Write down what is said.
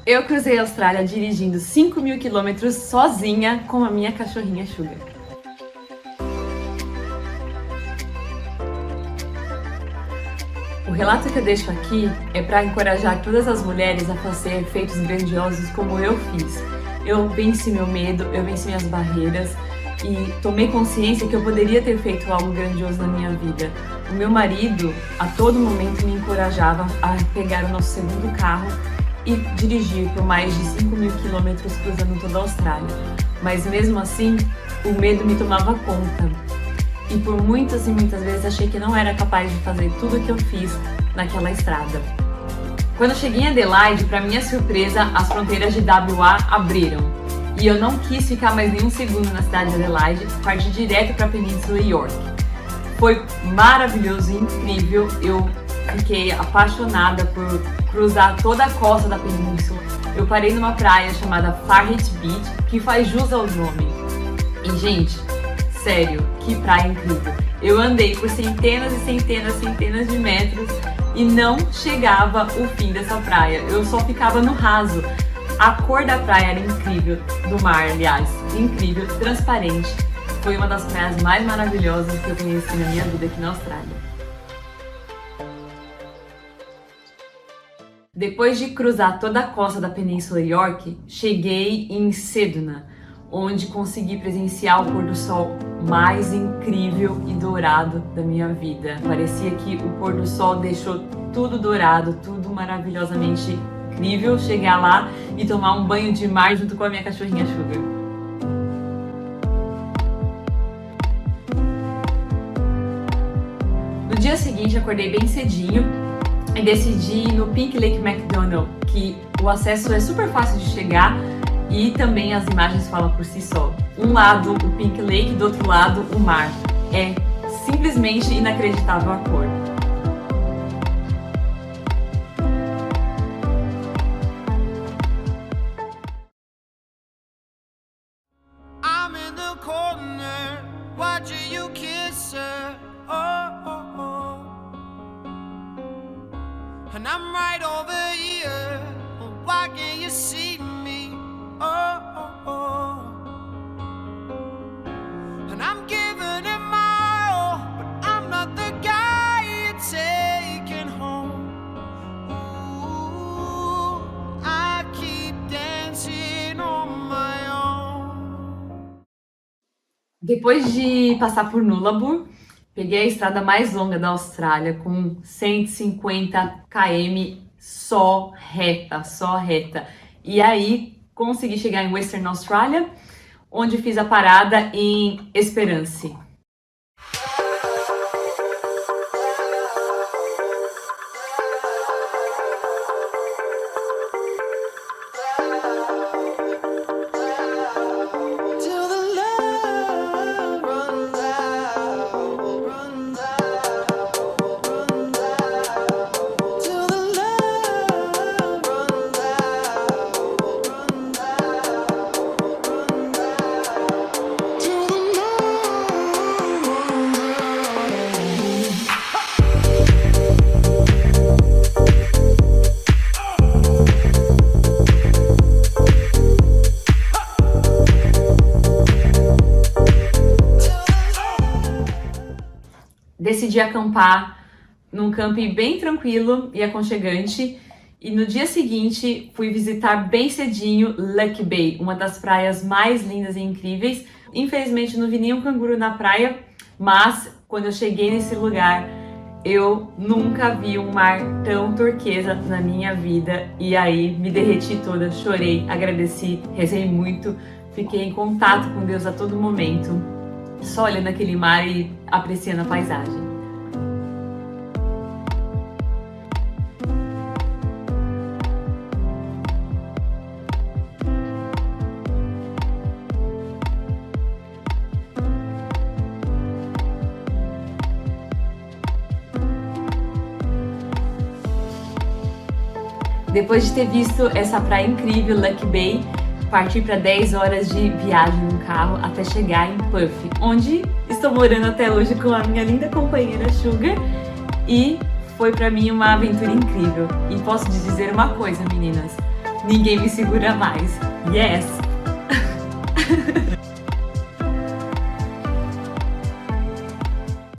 Eu cruzei a Austrália dirigindo 5.000 quilômetros sozinha com a minha cachorrinha Sugar. O relato que eu deixo aqui é para encorajar todas as mulheres a fazer feitos grandiosos como eu fiz. Eu venci meu medo, eu venci minhas barreiras e tomei consciência que eu poderia ter feito algo grandioso na minha vida. O meu marido, a todo momento, me encorajava a pegar o nosso segundo carro e dirigir por mais de 5.000 quilômetros cruzando toda a Austrália. Mas mesmo assim, o medo me tomava conta. E por muitas e muitas vezes achei que não era capaz de fazer tudo o que eu fiz naquela estrada. Quando eu cheguei em Adelaide, para minha surpresa, as fronteiras de WA abriram. E eu não quis ficar mais nenhum segundo na cidade de Adelaide, parti direto para a Península York. Foi maravilhoso e incrível, eu fiquei apaixonada por cruzar toda a costa da península. Eu parei numa praia chamada Farhett Beach, que faz jus ao nome. E gente, sério, que praia incrível! Eu andei por centenas e centenas de metros e não chegava o fim dessa praia. Eu só ficava no raso. A cor da praia era incrível, do mar, aliás, incrível, transparente. Foi uma das praias mais maravilhosas que eu conheci na minha vida aqui na Austrália. Depois de cruzar toda a costa da Península York, cheguei em Ceduna, onde consegui presenciar o pôr do sol mais incrível e dourado da minha vida. Parecia que o pôr do sol deixou tudo dourado, tudo maravilhosamente incrível. Chegar lá e tomar um banho de mar junto com a minha cachorrinha Sugar. No dia seguinte, acordei bem cedinho e decidi ir no Pink Lake McDonald, que o acesso é super fácil de chegar e também as imagens falam por si só. Um lado o Pink Lake, do outro lado o mar. É simplesmente inacreditável a cor. I'm in the corner, watching you kiss her. And I'm right over here, why can't you see me? And I'm giving it my all, but I'm not the guy you're taking home. Ooh, I keep dancing on my own. Depois de passar por Nullarbor, peguei a estrada mais longa da Austrália com 150 km só reta. E aí consegui chegar em Western Australia, onde fiz a parada em Esperance. Decidi acampar num camping bem tranquilo e aconchegante, e no dia seguinte fui visitar bem cedinho Lucky Bay, uma das praias mais lindas e incríveis. Infelizmente não vi nenhum canguru na praia, mas quando eu cheguei nesse lugar eu nunca vi um mar tão turquesa na minha vida, e aí me derreti toda, chorei, agradeci, rezei muito, fiquei em contato com Deus a todo momento, só olhando aquele mar e apreciando a paisagem. Depois de ter visto essa praia incrível, Lucky Bay, parti para 10 horas de viagem no carro até chegar em Perth, onde estou morando até hoje com a minha linda companheira Sugar, e foi para mim uma aventura incrível. E posso te dizer uma coisa, meninas, Ninguém me segura mais. Yes!